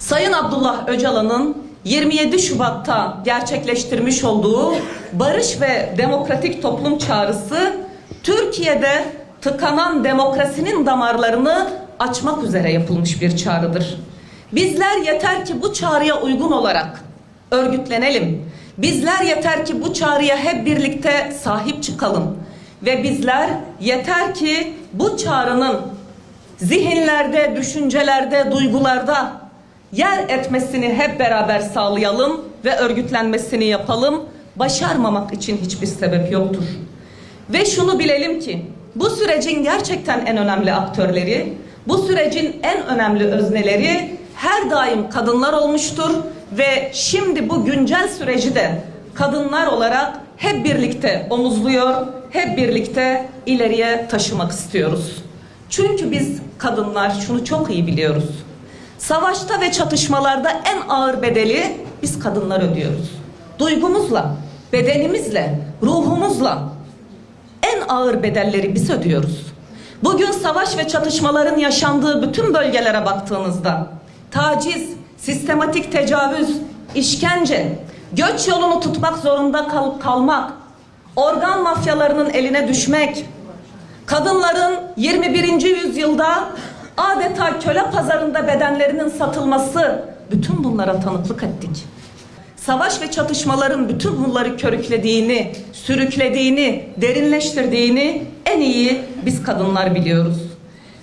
Sayın Abdullah Öcalan'ın 27 Şubat'ta gerçekleştirmiş olduğu barış ve demokratik toplum çağrısı, Türkiye'de tıkanan demokrasinin damarlarını açmak üzere yapılmış bir çağrıdır. Bizler yeter ki bu çağrıya uygun olarak örgütlenelim. Bizler yeter ki bu çağrıya hep birlikte sahip çıkalım. Ve bizler yeter ki bu çağrının zihinlerde, düşüncelerde, duygularda yer etmesini hep beraber sağlayalım ve örgütlenmesini yapalım. Başarmamak için hiçbir sebep yoktur. Ve şunu bilelim ki bu sürecin gerçekten en önemli aktörleri, bu sürecin en önemli özneleri her daim kadınlar olmuştur ve şimdi bu güncel süreci de kadınlar olarak hep birlikte omuzluyor, hep birlikte ileriye taşımak istiyoruz. Çünkü biz kadınlar şunu çok iyi biliyoruz. Savaşta ve çatışmalarda en ağır bedeli biz kadınlar ödüyoruz. Duygumuzla, bedenimizle, ruhumuzla en ağır bedelleri biz ödüyoruz. Bugün savaş ve çatışmaların yaşandığı bütün bölgelere baktığınızda taciz, sistematik tecavüz, işkence, göç yolunu tutmak zorunda kalmak, organ mafyalarının eline düşmek, kadınların 21. yüzyılda adeta köle pazarında bedenlerinin satılması, bütün bunlara tanıklık ettik. Savaş ve çatışmaların bütün bunları körüklediğini, sürüklediğini, derinleştirdiğini en iyi biz kadınlar biliyoruz.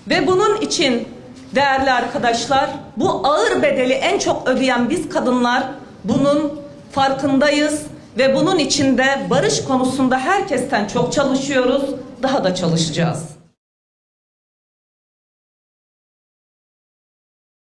Ve bunun için değerli arkadaşlar, bu ağır bedeli en çok ödeyen biz kadınlar bunun farkındayız ve bunun için de barış konusunda herkesten çok çalışıyoruz, daha da çalışacağız.